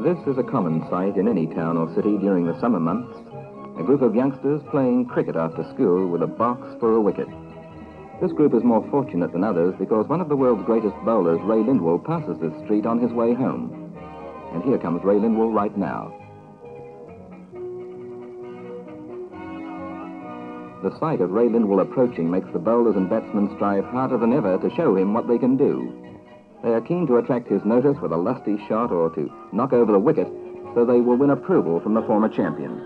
This is a common sight in any town or city during the summer months. A group of youngsters playing cricket after school with a box for a wicket. This group is more fortunate than others because one of the world's greatest bowlers, Ray Lindwall, passes this street on his way home. And here comes Ray Lindwall right now. The sight of Ray Lindwall approaching makes the bowlers and batsmen strive harder than ever to show him what they can do. They are keen to attract his notice with a lusty shot or to knock over the wicket, so they will win approval from the former champion.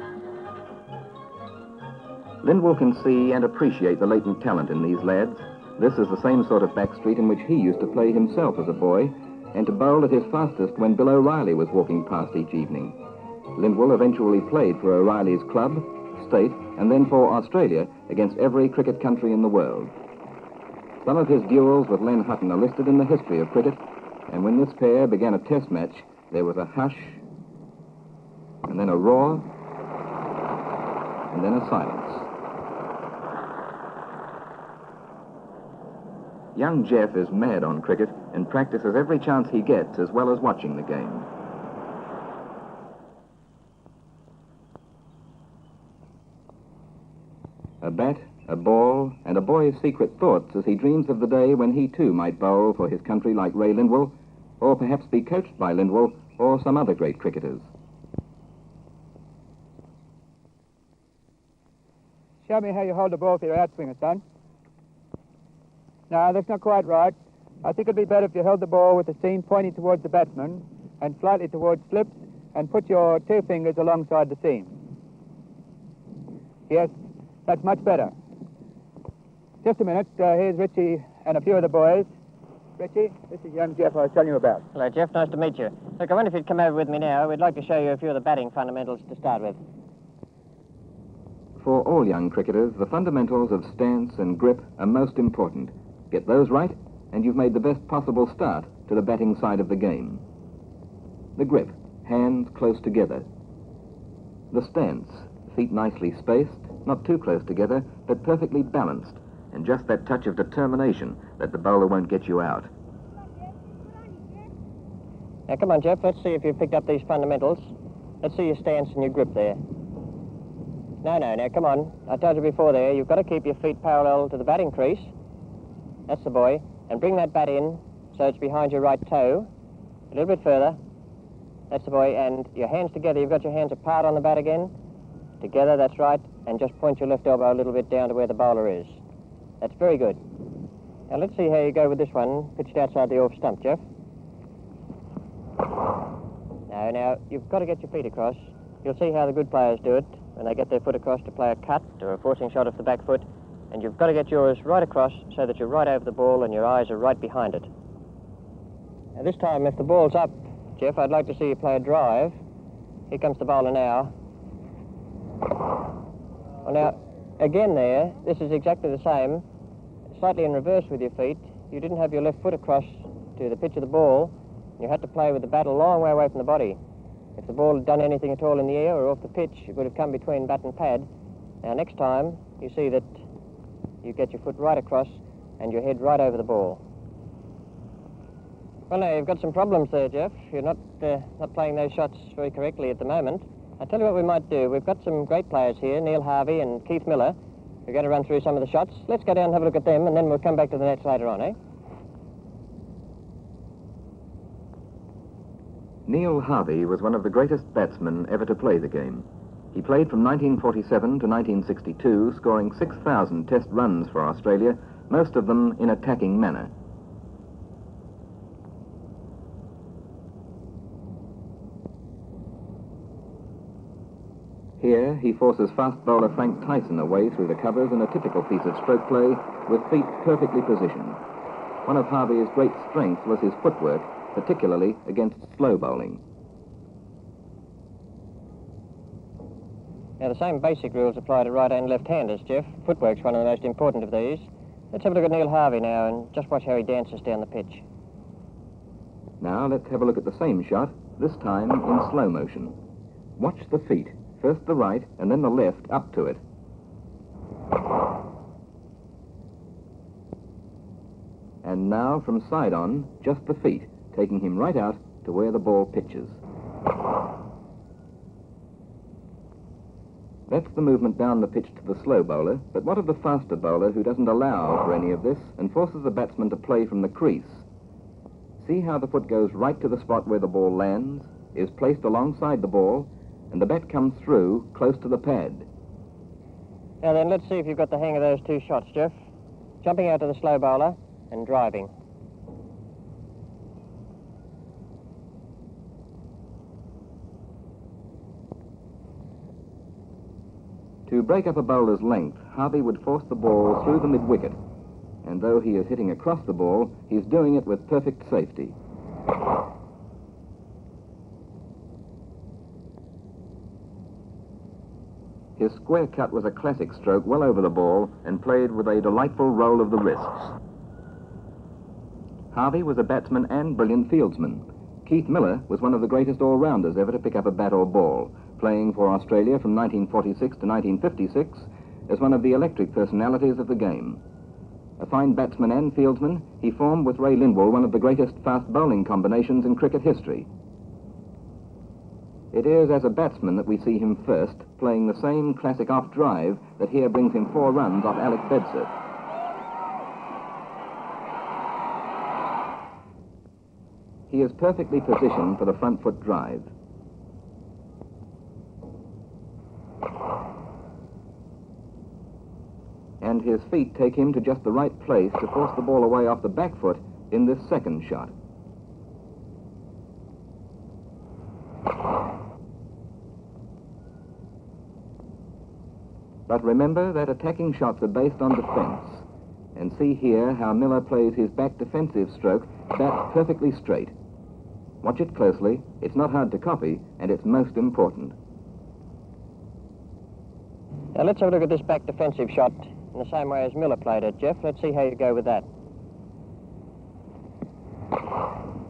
Lindwall can see and appreciate the latent talent in these lads. This is the same sort of back street in which he used to play himself as a boy, and to bowl at his fastest when Bill O'Reilly was walking past each evening. Lindwall eventually played for O'Reilly's club, state, and then for Australia against every cricket country in the world. Some of his duels with Len Hutton are listed in the history of cricket, and when this pair began a test match, there was a hush, and then a roar, and then a silence. Young Jeff is mad on cricket and practices every chance he gets as well as watching the game. A bat, a ball, and a boy's secret thoughts as he dreams of the day when he too might bowl for his country like Ray Lindwall, or perhaps be coached by Lindwall or some other great cricketers. Show me how you hold the ball for your outswinger, son. No, that's not quite right. I think it'd be better if you held the ball with the seam pointing towards the batsman and slightly towards slips and put your two fingers alongside the seam. Yes, that's much better. Just a minute. Here's Richie and a few of the boys. Richie, this is young Jeff I was telling you about. Hello, Jeff. Nice to meet you. Look, I wonder if you'd come over with me now. We'd like to show you a few of the batting fundamentals to start with. For all young cricketers, the fundamentals of stance and grip are most important. Get those right, and you've made the best possible start to the batting side of the game. The grip, hands close together. The stance, feet nicely spaced, not too close together, but perfectly balanced, and just that touch of determination that the bowler won't get you out. Now, come on, Jeff, let's see if you've picked up these fundamentals. Let's see your stance and your grip there. No, come on. I told you before there, you've got to keep your feet parallel to the batting crease. That's the boy. And bring that bat in so it's behind your right toe. A little bit further. That's the boy. And your hands together. You've got your hands apart on the bat again. Together, that's right. And just point your left elbow a little bit down to where the bowler is. That's very good. Now, let's see how you go with this one, pitched outside the off stump, Jeff. Now, you've got to get your feet across. You'll see how the good players do it when they get their foot across to play a cut or a forcing shot off the back foot. And you've got to get yours right across so that you're right over the ball and your eyes are right behind it. Now, this time, if the ball's up, Jeff, I'd like to see you play a drive. Here comes the bowler now. Well, now, again there, this is exactly the same. Slightly in reverse with your feet. You didn't have your left foot across to the pitch of the ball. You had to play with the bat a long way away from the body. If the ball had done anything at all in the air or off the pitch, it would have come between bat and pad. Now, next time, you see that you get your foot right across and your head right over the ball. Well, now, you've got some problems there, Jeff. You're not playing those shots very correctly at the moment. I'll tell you what we might do. We've got some great players here, Neil Harvey and Keith Miller. We're going to run through some of the shots. Let's go down and have a look at them, and then we'll come back to the nets later on, eh? Neil Harvey was one of the greatest batsmen ever to play the game. He played from 1947 to 1962, scoring 6,000 test runs for Australia, most of them in attacking manner. Here, he forces fast bowler Frank Tyson away through the covers in a typical piece of stroke play with feet perfectly positioned. One of Harvey's great strengths was his footwork, particularly against slow bowling. Now, the same basic rules apply to right and left-handers, Jeff. Footwork's one of the most important of these. Let's have a look at Neil Harvey now and just watch how he dances down the pitch. Now, let's have a look at the same shot, this time in slow motion. Watch the feet. First the right, and then the left up to it. And now, from side on, just the feet, taking him right out to where the ball pitches. That's the movement down the pitch to the slow bowler, but what of the faster bowler who doesn't allow for any of this and forces the batsman to play from the crease? See how the foot goes right to the spot where the ball lands, is placed alongside the ball, and the bat comes through close to the pad. Now then, let's see if you've got the hang of those two shots, Jeff. Jumping out to the slow bowler and driving. To break up a bowler's length, Harvey would force the ball through the mid-wicket, and though he is hitting across the ball, he's doing it with perfect safety. His square cut was a classic stroke well over the ball and played with a delightful roll of the wrists. Harvey was a batsman and brilliant fieldsman. Keith Miller was one of the greatest all-rounders ever to pick up a bat or ball, playing for Australia from 1946 to 1956 as one of the electric personalities of the game. A fine batsman and fieldsman, he formed with Ray Lindwall one of the greatest fast bowling combinations in cricket history. It is as a batsman that we see him first, playing the same classic off-drive that here brings him 4 runs off Alec Bedser. He is perfectly positioned for the front foot drive. And his feet take him to just the right place to force the ball away off the back foot in this second shot. But remember that attacking shots are based on defense. And see here how Miller plays his back defensive stroke back perfectly straight. Watch it closely. It's not hard to copy, and it's most important. Now let's have a look at this back defensive shot in the same way as Miller played it, Jeff. Let's see how you go with that.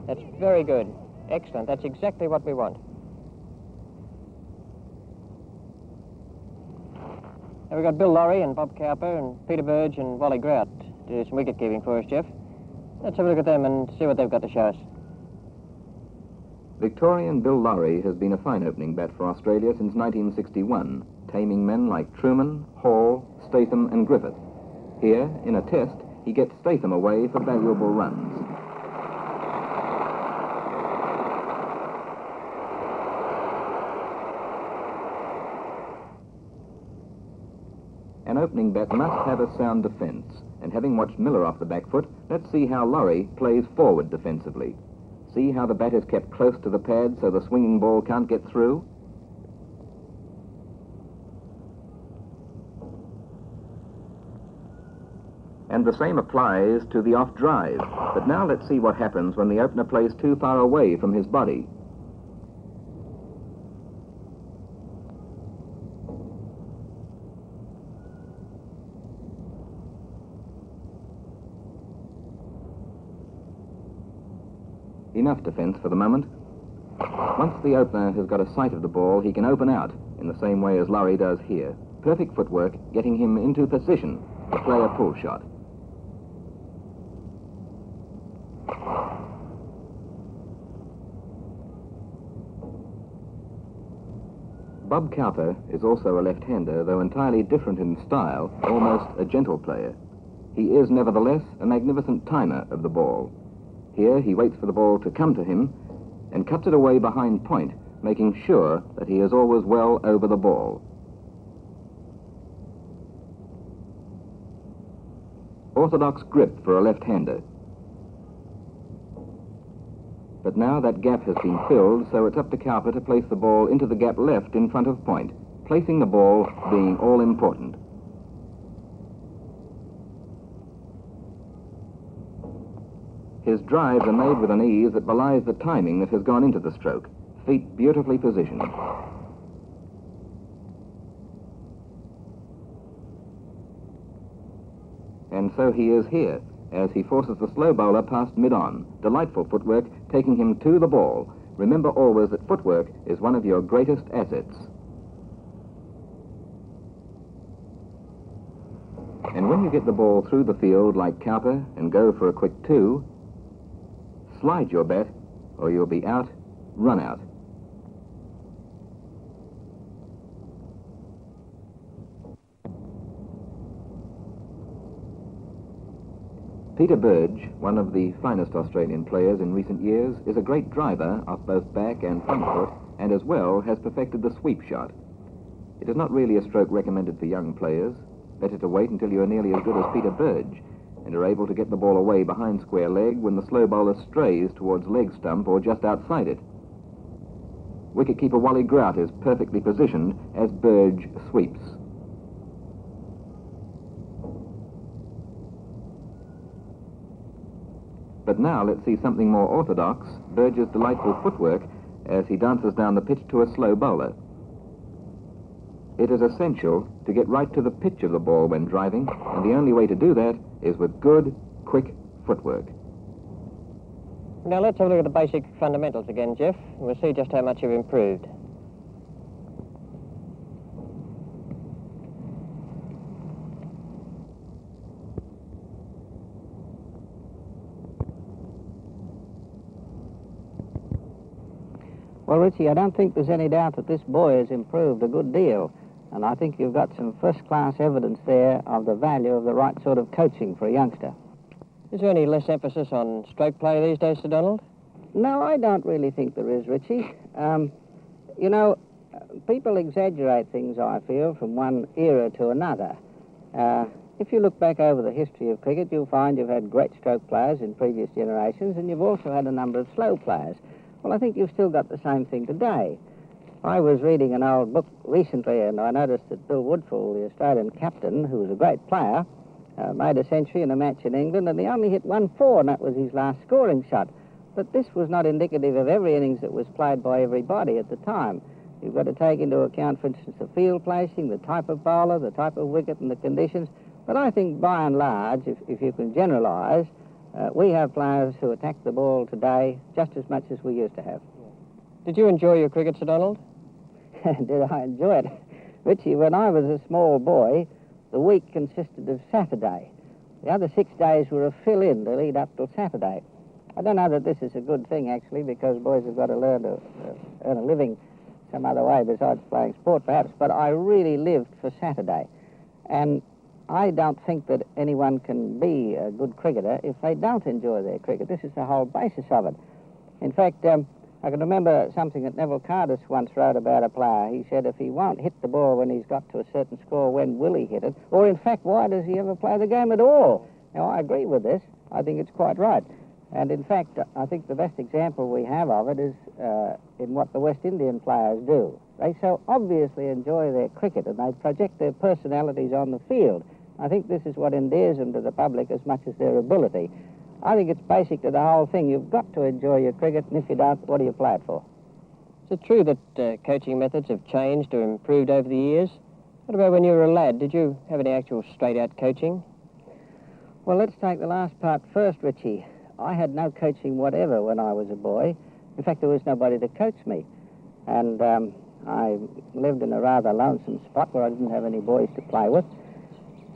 That's very good. Excellent. That's exactly what we want. Now we've got Bill Lorry and Bob Cowper and Peter Birch and Wally Grout to do some wicket keeping for us, Jeff. Let's have a look at them and see what they've got to show us. Victorian Bill Lorry has been a fine opening bat for Australia since 1961, taming men like Truman, Hall, Statham and Griffith. Here, in a test, he gets Statham away for valuable runs. An opening bat must have a sound defence, and having watched Miller off the back foot, let's see how Lorry plays forward defensively. See how the bat is kept close to the pad so the swinging ball can't get through? And the same applies to the off drive. But now let's see what happens when the opener plays too far away from his body. Enough defence for the moment. Once the opener has got a sight of the ball, he can open out in the same way as Lorry does here. Perfect footwork, getting him into position to play a pull shot. Bob Cowper is also a left-hander, though entirely different in style, almost a gentle player. He is nevertheless a magnificent timer of the ball. Here he waits for the ball to come to him and cuts it away behind point, making sure that he is always well over the ball. Orthodox grip for a left-hander. But now that gap has been filled, so it's up to Cowper to place the ball into the gap left in front of point, placing the ball being all important. His drives are made with an ease that belies the timing that has gone into the stroke. Feet beautifully positioned. And so he is here, as he forces the slow bowler past mid-on. Delightful footwork, taking him to the ball. Remember always that footwork is one of your greatest assets. And when you get the ball through the field like Cowper and go for a quick 2, slide your bat, or you'll be out, run out. Peter Birch, one of the finest Australian players in recent years, is a great driver off both back and front foot, and as well has perfected the sweep shot. It is not really a stroke recommended for young players. Better to wait until you are nearly as good as Peter Birch and are able to get the ball away behind square leg when the slow bowler strays towards leg stump or just outside it. Wicket-keeper Wally is perfectly positioned as Birch sweeps. But now let's see something more orthodox, Birch's delightful footwork as he dances down the pitch to a slow bowler. It is essential to get right to the pitch of the ball when driving, and the only way to do that is with good, quick footwork. Now let's have a look at the basic fundamentals again, Jeff, and we'll see just how much you've improved. Well, Richie, I don't think there's any doubt that this boy has improved a good deal. And I think you've got some first-class evidence there of the value of the right sort of coaching for a youngster. Is there any less emphasis on stroke play these days, Sir Donald? No, I don't really think there is, Richie. You know, people exaggerate things, I feel, from one era to another. If you look back over the history of cricket, you'll find you've had great stroke players in previous generations, and you've also had a number of slow players. Well, I think you've still got the same thing today. I was reading an old book recently, and I noticed that Bill Woodfull, the Australian captain, who was a great player, made a century in a match in England, and he only hit 1-4, and that was his last scoring shot. But this was not indicative of every innings that was played by everybody at the time. You've got to take into account, for instance, the field placing, the type of bowler, the type of wicket, and the conditions. But I think, by and large, if you can generalise, we have players who attack the ball today just as much as we used to have. Did you enjoy your cricket, Sir Donald? Did I enjoy it? Richie, when I was a small boy, the week consisted of Saturday. The other 6 days were a fill-in to lead up till Saturday. I don't know that this is a good thing, actually, because boys have got to learn to earn a living some other way besides playing sport, perhaps, but I really lived for Saturday. And I don't think that anyone can be a good cricketer if they don't enjoy their cricket. This is the whole basis of it. In fact, I can remember something that Neville Cardus once wrote about a player. He said, if he won't hit the ball when he's got to a certain score, when will he hit it? Or, in fact, why does he ever play the game at all? Now, I agree with this. I think it's quite right. And, in fact, I think the best example we have of it is in what the West Indian players do. They so obviously enjoy their cricket, and they project their personalities on the field. I think this is what endears them to the public as much as their ability. I think it's basic to the whole thing. You've got to enjoy your cricket, and if you don't, what do you play it for? Is it true that coaching methods have changed or improved over the years? What about when you were a lad? Did you have any actual straight-out coaching? Well, let's take the last part first, Richie. I had no coaching whatever when I was a boy. In fact, there was nobody to coach me. And I lived in a rather lonesome spot where I didn't have any boys to play with.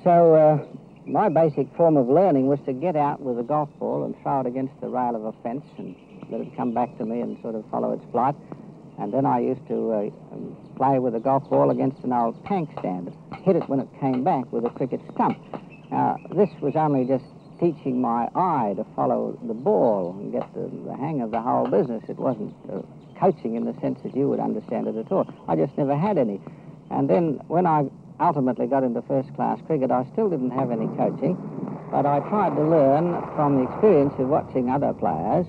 So my basic form of learning was to get out with a golf ball and throw it against the rail of a fence and let it come back to me and sort of follow its flight. And then I used to play with a golf ball against an old tank stand, hit it when it came back with a cricket stump. Now, this was only just teaching my eye to follow the ball and get the hang of the whole business. It wasn't coaching in the sense that you would understand it at all. I just never had any. And then when I ultimately got into first-class cricket, I still didn't have any coaching, but I tried to learn from the experience of watching other players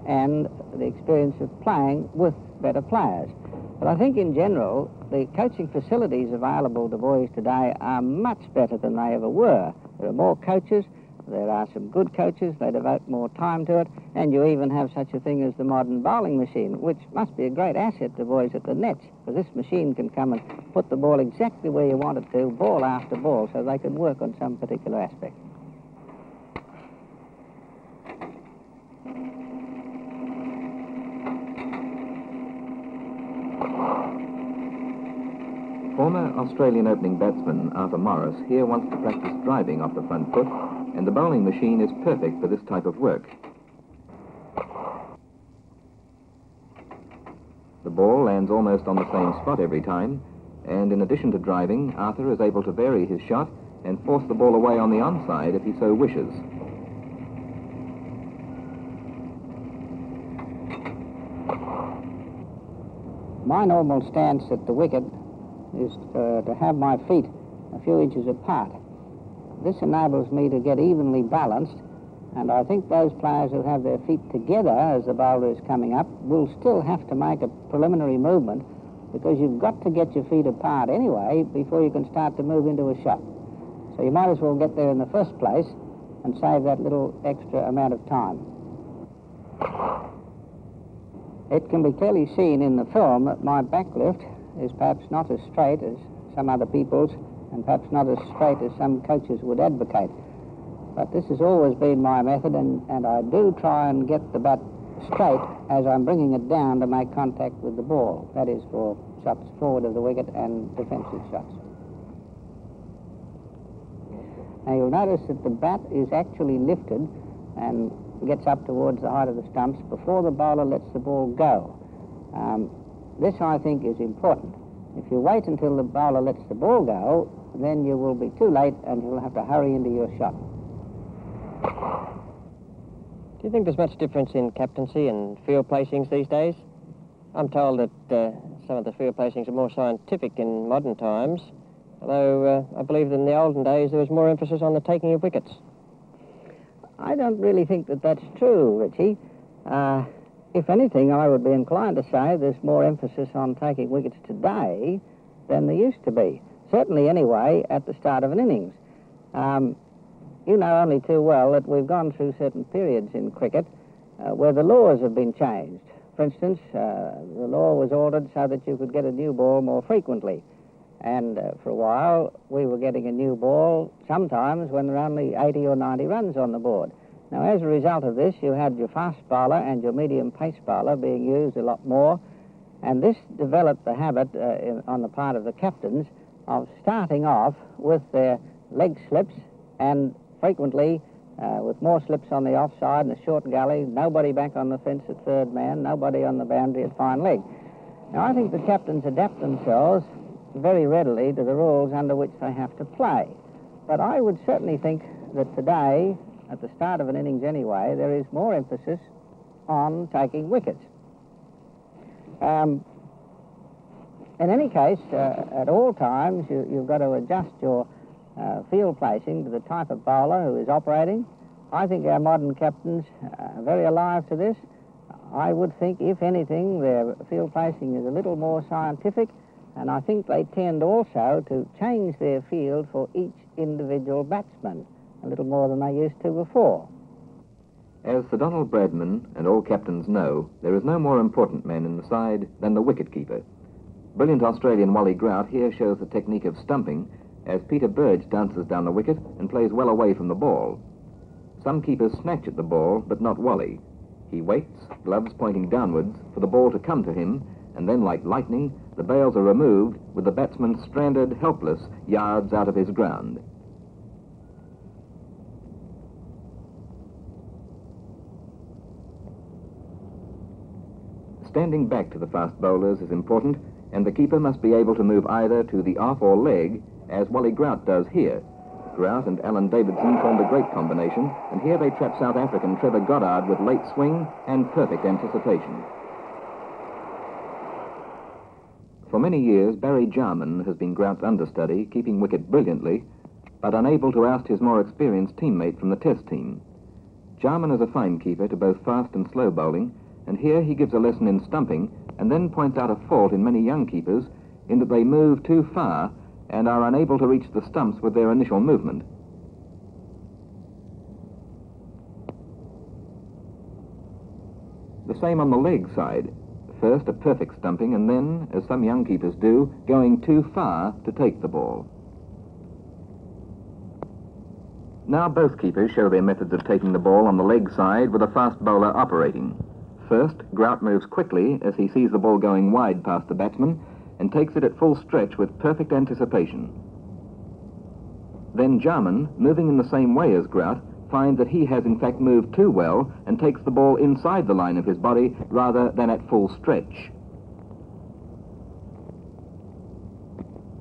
and the experience of playing with better players. But I think in general, the coaching facilities available to boys today are much better than they ever were. There are more coaches, there are some good coaches, they devote more time to it, and you even have such a thing as the modern bowling machine, which must be a great asset to boys at the nets, because this machine can come and put the ball exactly where you want it to, ball after ball, so they can work on some particular aspect. Former Australian opening batsman Arthur Morris here wants to practice driving off the front foot, and the bowling machine is perfect for this type of work. The ball lands almost on the same spot every time, and in addition to driving, Arthur is able to vary his shot and force the ball away on the onside if he so wishes. My normal stance at the wicket is to have my feet a few inches apart. This enables me to get evenly balanced, and I think those players who have their feet together as the bowler is coming up will still have to make a preliminary movement, because you've got to get your feet apart anyway before you can start to move into a shot. So you might as well get there in the first place and save that little extra amount of time. It can be clearly seen in the film that my back lift is perhaps not as straight as some other people's, and perhaps not as straight as some coaches would advocate. But this has always been my method, and I do try and get the bat straight as I'm bringing it down to make contact with the ball. That is for shots forward of the wicket and defensive shots. Now you'll notice that the bat is actually lifted and gets up towards the height of the stumps before the bowler lets the ball go. This, I think, is important. If you wait until the bowler lets the ball go, then you will be too late and you'll have to hurry into your shot. Do you think there's much difference in captaincy and field placings these days? I'm told that some of the field placings are more scientific in modern times, although I believe that in the olden days there was more emphasis on the taking of wickets. I don't really think that that's true, Richie. If anything, I would be inclined to say there's more emphasis on taking wickets today than there used to be. Certainly, anyway, at the start of an innings. You know only too well that we've gone through certain periods in cricket where the laws have been changed. For instance, the law was ordered so that you could get a new ball more frequently. And for a while, we were getting a new ball sometimes when there were only 80 or 90 runs on the board. Now, as a result of this, you had your fast bowler and your medium pace bowler being used a lot more, and this developed the habit on the part of the captains of starting off with their leg slips, and frequently with more slips on the offside and a short gully, nobody back on the fence at third man, nobody on the boundary at fine leg. Now, I think the captains adapt themselves very readily to the rules under which they have to play. But I would certainly think that today, at the start of an innings anyway, there is more emphasis on taking wickets. In any case, at all times, you've got to adjust your field placing to the type of bowler who is operating. I think our modern captains are very alive to this. I would think, if anything, their field placing is a little more scientific, and I think they tend also to change their field for each individual batsman a little more than they used to before. As Sir Donald Bradman and all captains know, there is no more important man in the side than the wicket-keeper. Brilliant Australian Wally Grout here shows the technique of stumping as Peter Birch dances down the wicket and plays well away from the ball. Some keepers snatch at the ball, but not Wally. He waits, gloves pointing downwards, for the ball to come to him, and then, like lightning, the bails are removed with the batsman stranded, helpless, yards out of his ground. Standing back to the fast bowlers is important, and the keeper must be able to move either to the off or leg, as Wally Grout does here. Grout and Alan Davidson formed a great combination, and here they trap South African Trevor Goddard with late swing and perfect anticipation. For many years, Barry Jarman has been Grout's understudy, keeping wicket brilliantly, but unable to oust his more experienced teammate from the Test team. Jarman is a fine keeper to both fast and slow bowling, and here he gives a lesson in stumping and then points out a fault in many young keepers in that they move too far and are unable to reach the stumps with their initial movement. The same on the leg side. First a perfect stumping, and then, as some young keepers do, going too far to take the ball. Now both keepers show their methods of taking the ball on the leg side with a fast bowler operating. First, Grout moves quickly as he sees the ball going wide past the batsman and takes it at full stretch with perfect anticipation. Then Jarman, moving in the same way as Grout, finds that he has in fact moved too well and takes the ball inside the line of his body rather than at full stretch.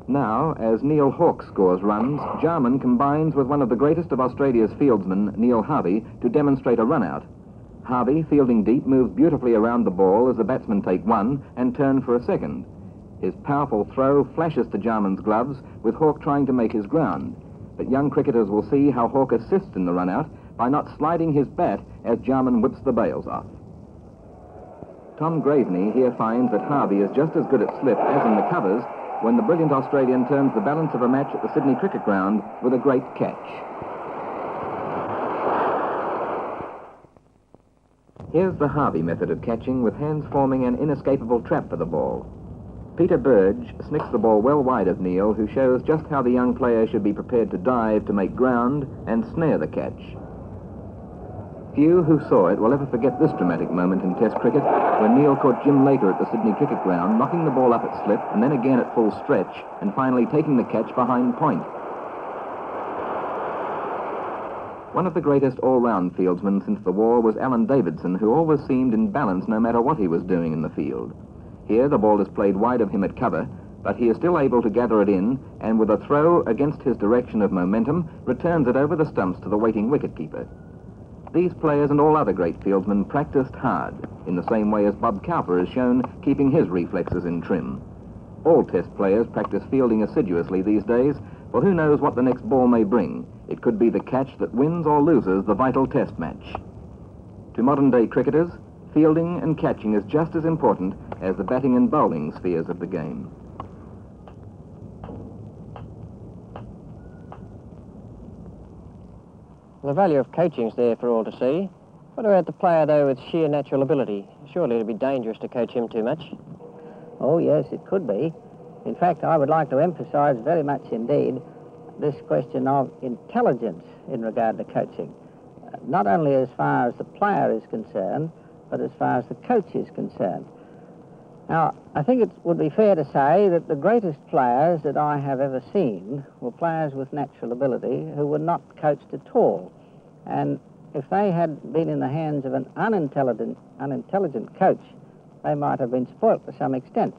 Now, as Neil Hawke scores runs, Jarman combines with one of the greatest of Australia's fieldsmen, Neil Harvey, to demonstrate a run-out. Harvey, fielding deep, moves beautifully around the ball as the batsmen take one and turn for a second. His powerful throw flashes to Jarman's gloves, with Hawke trying to make his ground. But young cricketers will see how Hawke assists in the run-out by not sliding his bat as Jarman whips the bails off. Tom Graveney here finds that Harvey is just as good at slip as in the covers when the brilliant Australian turns the balance of a match at the Sydney Cricket Ground with a great catch. Here's the Harvey method of catching, with hands forming an inescapable trap for the ball. Peter Birch snicks the ball well wide of Neil, who shows just how the young player should be prepared to dive to make ground and snare the catch. Few who saw it will ever forget this dramatic moment in Test cricket when Neil caught Jim Laker at the Sydney Cricket Ground, knocking the ball up at slip and then again at full stretch, and finally taking the catch behind point. One of the greatest all-round fieldsmen since the war was Alan Davidson, who always seemed in balance no matter what he was doing in the field. Here the ball is played wide of him at cover, but he is still able to gather it in, and with a throw against his direction of momentum, returns it over the stumps to the waiting wicket-keeper. These players and all other great fieldsmen practiced hard, in the same way as Bob Cowper has shown, keeping his reflexes in trim. All Test players practice fielding assiduously these days, for who knows what the next ball may bring. It could be the catch that wins or loses the vital Test match. To modern-day cricketers, fielding and catching is just as important as the batting and bowling spheres of the game. The value of coaching's there for all to see. What about the player, though, with sheer natural ability? Surely it'd be dangerous to coach him too much. Oh, yes, it could be. In fact, I would like to emphasize very much indeed this question of intelligence in regard to coaching. Not only as far as the player is concerned, but as far as the coach is concerned. Now, I think it would be fair to say that the greatest players that I have ever seen were players with natural ability who were not coached at all. And if they had been in the hands of an unintelligent coach, they might have been spoilt to some extent.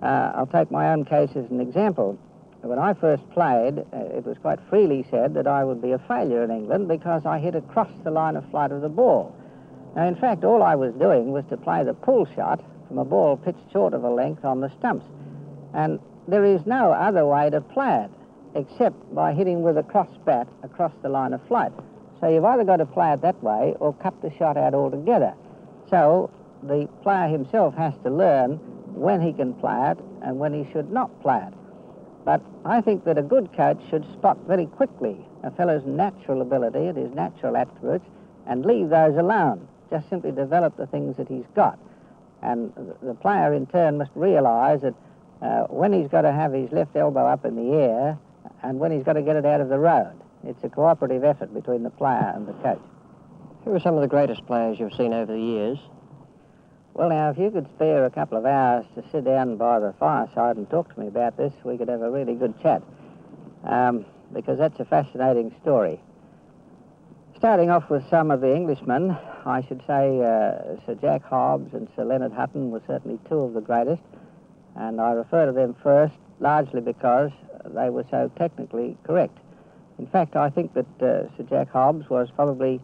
I'll take my own case as an example. When I first played, it was quite freely said that I would be a failure in England because I hit across the line of flight of the ball. Now, in fact, all I was doing was to play the pull shot from a ball pitched short of a length on the stumps. And there is no other way to play it except by hitting with a cross bat across the line of flight. So you've either got to play it that way or cut the shot out altogether. So the player himself has to learn when he can play it and when he should not play it. But I think that a good coach should spot very quickly a fellow's natural ability and his natural attributes and leave those alone. Just simply develop the things that he's got. And the player, in turn, must realize that when he's got to have his left elbow up in the air and when he's got to get it out of the road. It's a cooperative effort between the player and the coach. Who are some of the greatest players you've seen over the years? Well, now, if you could spare a couple of hours to sit down by the fireside and talk to me about this, we could have a really good chat, because that's a fascinating story. Starting off with some of the Englishmen, I should say Sir Jack Hobbs and Sir Leonard Hutton were certainly two of the greatest, and I refer to them first largely because they were so technically correct. In fact, I think that Sir Jack Hobbs was probably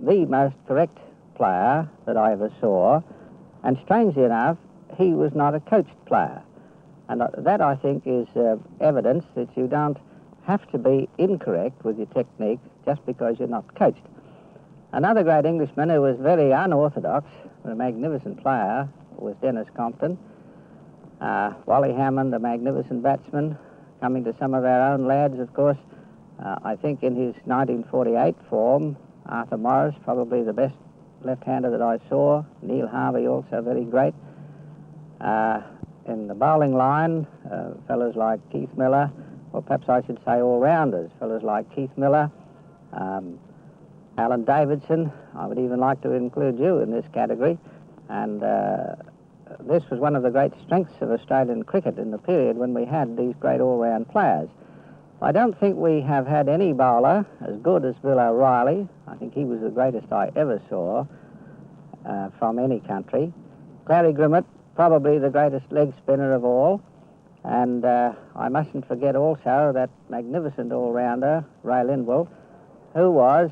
the most correct player that I ever saw, and strangely enough, he was not a coached player. And that, I think, is evidence that you don't have to be incorrect with your technique just because you're not coached. Another great Englishman who was very unorthodox, a magnificent player, was Dennis Compton. Wally Hammond, a magnificent batsman, coming to some of our own lads, of course. I think in his 1948 form, Arthur Morris, probably the best left-hander that I saw. Neil Harvey, also very great. In the bowling line, fellows like Keith Miller, or perhaps I should say all-rounders, fellows like Keith Miller, Alan Davidson. I would even like to include you in this category. And this was one of the great strengths of Australian cricket in the period when we had these great all-round players. I don't think we have had any bowler as good as Bill O'Reilly. I think he was the greatest I ever saw from any country. Clary Grimmett, probably the greatest leg spinner of all. And I mustn't forget also that magnificent all-rounder, Ray Lindwall, who was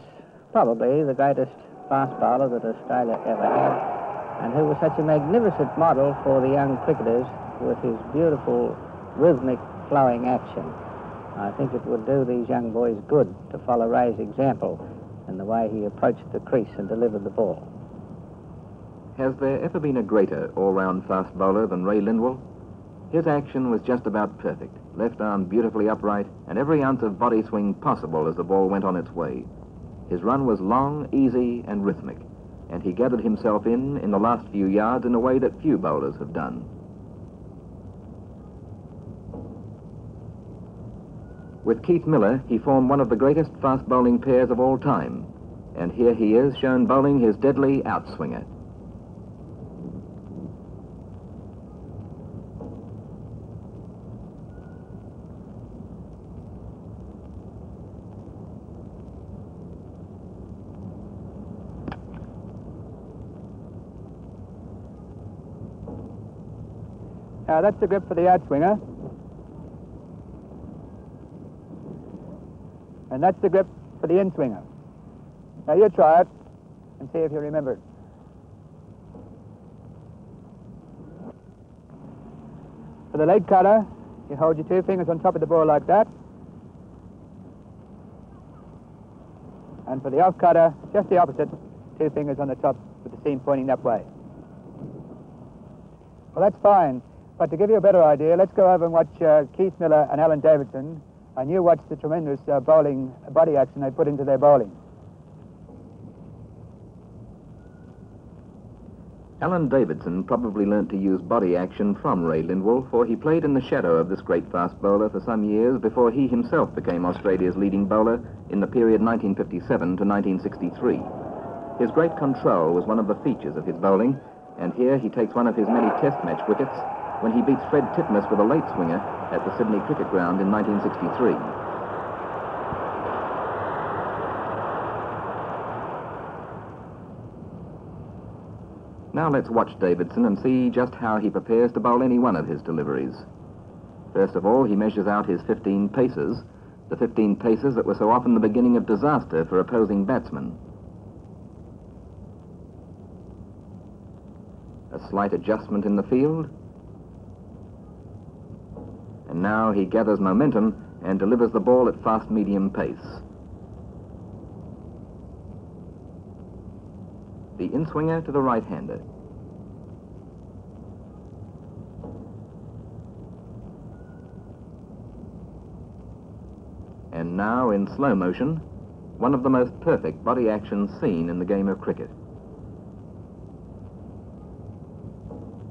probably the greatest fast bowler that Australia ever had, and who was such a magnificent model for the young cricketers with his beautiful, rhythmic, flowing action. I think it would do these young boys good to follow Ray's example in the way he approached the crease and delivered the ball. Has there ever been a greater all-round fast bowler than Ray Lindwall? His action was just about perfect, left arm beautifully upright, and every ounce of body swing possible as the ball went on its way. His run was long, easy, and rhythmic, and he gathered himself in the last few yards in a way that few bowlers have done. With Keith Miller, he formed one of the greatest fast bowling pairs of all time, and here he is shown bowling his deadly outswinger. Now that's the grip for the outswinger. And that's the grip for the inswinger. Now you try it and see if you remember it. For the leg cutter, you hold your two fingers on top of the ball like that. And for the off cutter, just the opposite, two fingers on the top with the seam pointing that way. Well, that's fine. But to give you a better idea, let's go over and watch Keith Miller and Alan Davidson, and you watch the tremendous bowling body action they put into their bowling. Alan Davidson probably learnt to use body action from Ray Lindwall, for he played in the shadow of this great fast bowler for some years before he himself became Australia's leading bowler in the period 1957 to 1963. His great control was one of the features of his bowling, and here he takes one of his many test match wickets when he beats Fred Titmus with a late swinger at the Sydney Cricket Ground in 1963. Now let's watch Davidson and see just how he prepares to bowl any one of his deliveries. First of all, he measures out his 15 paces, the 15 paces that were so often the beginning of disaster for opposing batsmen. A slight adjustment in the field, and now he gathers momentum and delivers the ball at fast medium pace. The inswinger to the right-hander. And now, in slow motion, one of the most perfect body actions seen in the game of cricket.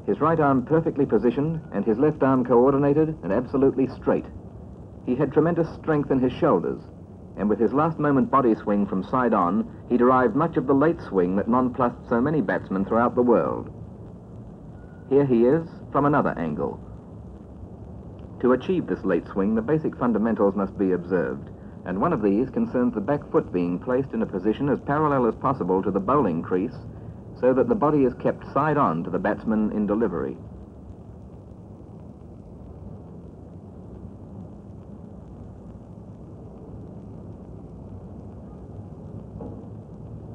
His right arm perfectly positioned and his left arm coordinated and absolutely straight. He had tremendous strength in his shoulders, and with his last moment body swing from side on, he derived much of the late swing that nonplussed so many batsmen throughout the world. Here he is from another angle. To achieve this late swing, the basic fundamentals must be observed, and one of these concerns the back foot being placed in a position as parallel as possible to the bowling crease, so that the body is kept side-on to the batsman in delivery.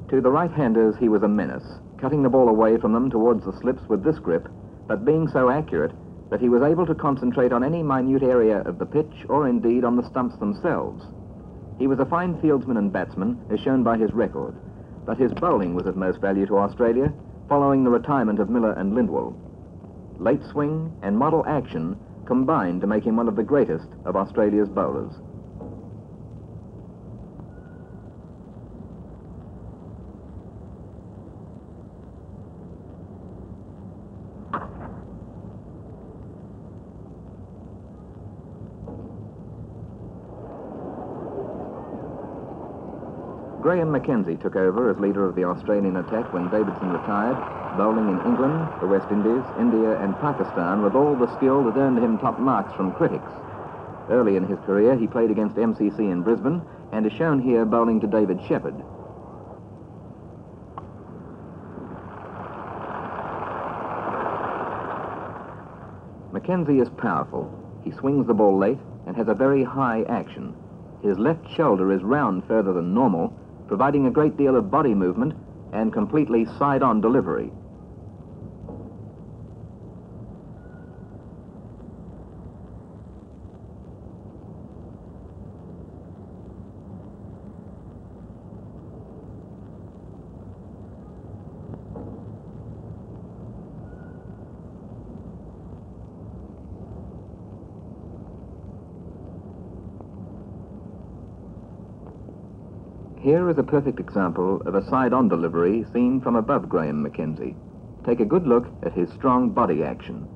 To the right-handers, he was a menace, cutting the ball away from them towards the slips with this grip, but being so accurate that he was able to concentrate on any minute area of the pitch or indeed on the stumps themselves. He was a fine fieldsman and batsman, as shown by his record, but his bowling was of most value to Australia, following the retirement of Miller and Lindwall. Late swing and model action combined to make him one of the greatest of Australia's bowlers. Graham Mckenzie took over as leader of the Australian attack when Davidson retired, bowling in England, the West Indies, India and Pakistan with all the skill that earned him top marks from critics. Early in his career, he played against MCC in Brisbane and is shown here bowling to David Shepherd. Mckenzie is powerful. He swings the ball late and has a very high action. His left shoulder is round further than normal, providing a great deal of body movement and completely side-on delivery. Here is a perfect example of a side-on delivery seen from above Graham Mckenzie. Take a good look at his strong body action.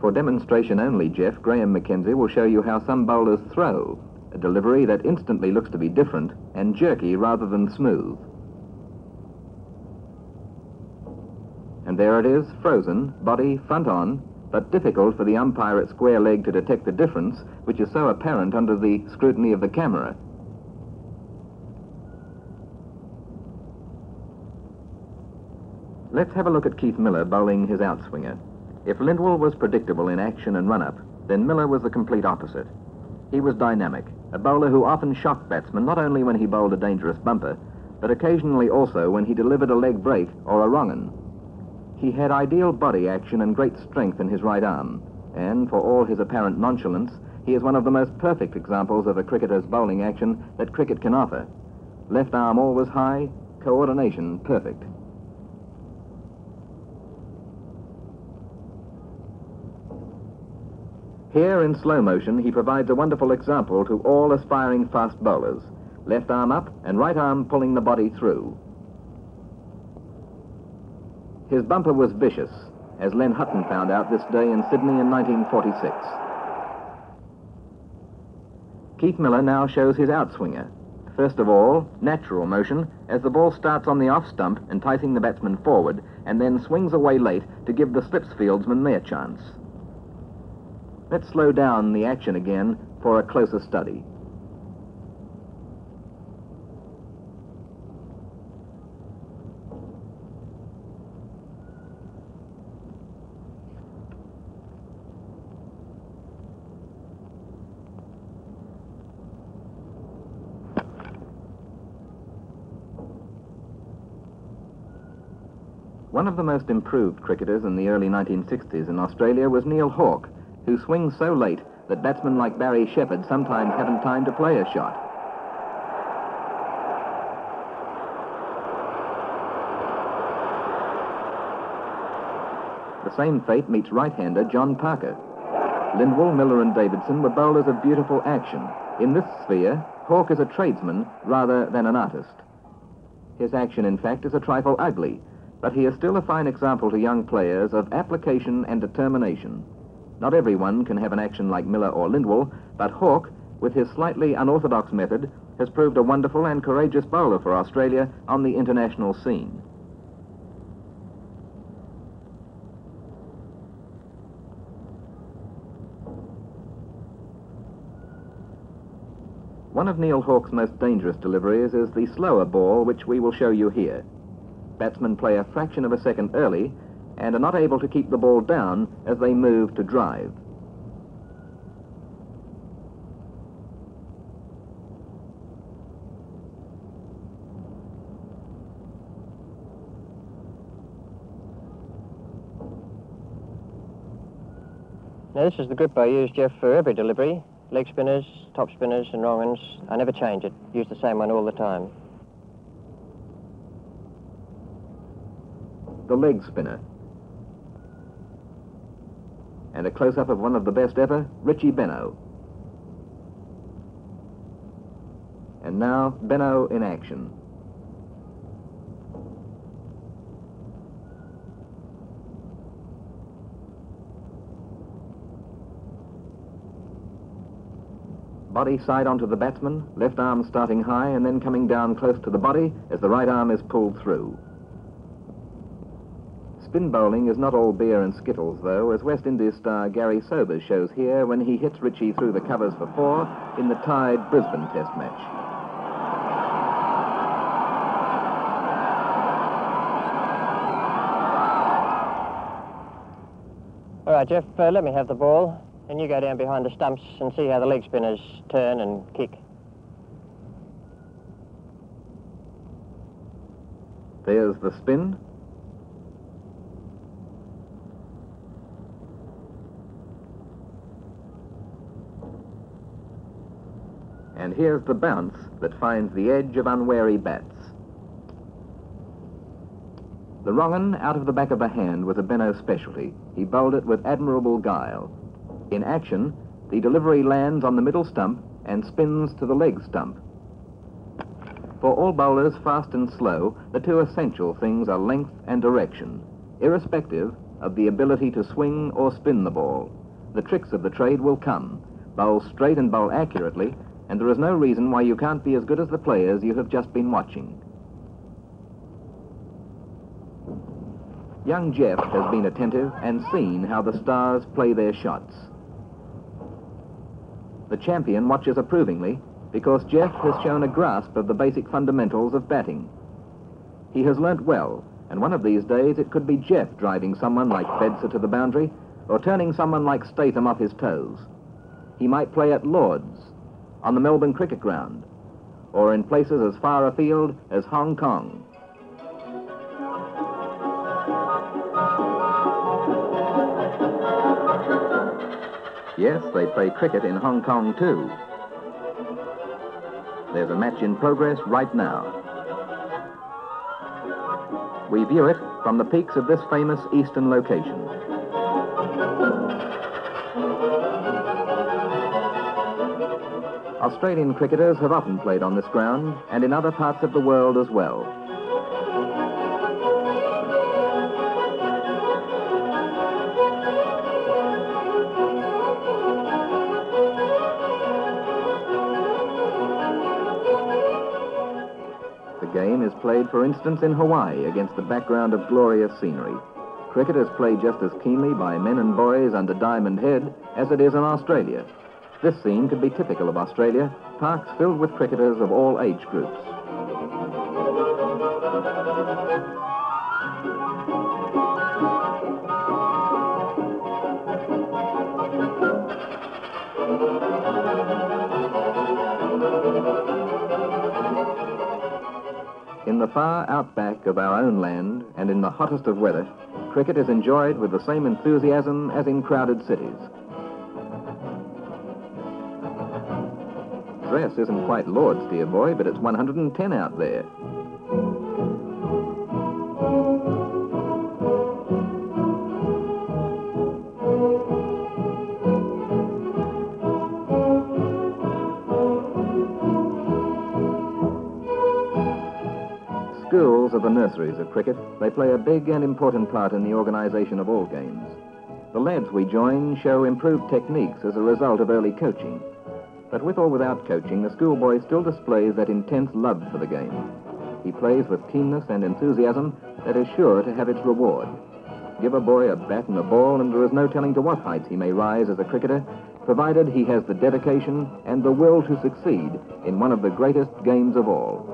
For demonstration only, Jeff, Graham Mckenzie will show you how some bowlers throw, a delivery that instantly looks to be different and jerky rather than smooth. And there it is, frozen, body front on, but difficult for the umpire at square leg to detect the difference, which is so apparent under the scrutiny of the camera. Let's have a look at Keith Miller bowling his outswinger. If Lindwall was predictable in action and run-up, then Miller was the complete opposite. He was dynamic, a bowler who often shocked batsmen not only when he bowled a dangerous bumper, but occasionally also when he delivered a leg break or a wrong-un. He had ideal body action and great strength in his right arm, and for all his apparent nonchalance, he is one of the most perfect examples of a cricketer's bowling action that cricket can offer. Left arm always high, coordination perfect. Here in slow motion, he provides a wonderful example to all aspiring fast bowlers. Left arm up and right arm pulling the body through. His bumper was vicious, as Len Hutton found out this day in Sydney in 1946. Keith Miller now shows his outswinger. First of all, natural motion, as the ball starts on the off stump, enticing the batsman forward, and then swings away late to give the slips fieldsman their chance. Let's slow down the action again for a closer study. One of the most improved cricketers in the early 1960s in Australia was Neil Hawke, who swings so late that batsmen like Barry Shepherd sometimes haven't time to play a shot. The same fate meets right-hander John Parker. Lindwall, Miller and Davidson were bowlers of beautiful action. In this sphere, Hawke is a tradesman rather than an artist. His action, in fact, is a trifle ugly, but he is still a fine example to young players of application and determination. Not everyone can have an action like Miller or Lindwall, but Hawke, with his slightly unorthodox method, has proved a wonderful and courageous bowler for Australia on the international scene. One of Neil Hawke's most dangerous deliveries is the slower ball, which we will show you here. Batsmen play a fraction of a second early and are not able to keep the ball down as they move to drive. Now this is the grip I use, Jeff, for every delivery. Leg spinners, top spinners and wrong-uns. I never change it. Use the same one all the time. The leg spinner. And a close-up of one of the best ever, Richie Benaud. And now, Benaud in action. Body side onto the batsman, left arm starting high and then coming down close to the body as the right arm is pulled through. Spin bowling is not all beer and skittles, though, as West Indies star Gary Sobers shows here when he hits Richie through the covers for 4 in the tied Brisbane Test match. All right, right, Jeff, let me have the ball, and you go down behind the stumps and see how the leg spinners turn and kick. There's the spin. And here's the bounce that finds the edge of unwary bats. The wrong 'un out of the back of the hand was a Benaud specialty. He bowled it with admirable guile. In action, the delivery lands on the middle stump and spins to the leg stump. For all bowlers, fast and slow, the two essential things are length and direction, irrespective of the ability to swing or spin the ball. The tricks of the trade will come. Bowl straight and bowl accurately, and there is no reason why you can't be as good as the players you have just been watching. Young Jeff has been attentive and seen how the stars play their shots. The champion watches approvingly because Jeff has shown a grasp of the basic fundamentals of batting. He has learnt well, and one of these days it could be Jeff driving someone like Fedser to the boundary or turning someone like Statham off his toes. He might play at Lord's, on the Melbourne Cricket Ground, or in places as far afield as Hong Kong. Yes, they play cricket in Hong Kong too. There's a match in progress right now. We view it from the peaks of this famous eastern location. Australian cricketers have often played on this ground and in other parts of the world as well. The game is played, for instance, in Hawaii against the background of glorious scenery. Cricketers play just as keenly by men and boys under Diamond Head as it is in Australia. This scene could be typical of Australia, parks filled with cricketers of all age groups. In the far outback of our own land and in the hottest of weather, cricket is enjoyed with the same enthusiasm as in crowded cities. Dress isn't quite Lord's, dear boy, but it's 110 out there. Schools are the nurseries of cricket. They play a big and important part in the organisation of all games. The lads we join show improved techniques as a result of early coaching. But with or without coaching, the schoolboy still displays that intense love for the game. He plays with keenness and enthusiasm that is sure to have its reward. Give a boy a bat and a ball, and there is no telling to what heights he may rise as a cricketer, provided he has the dedication and the will to succeed in one of the greatest games of all.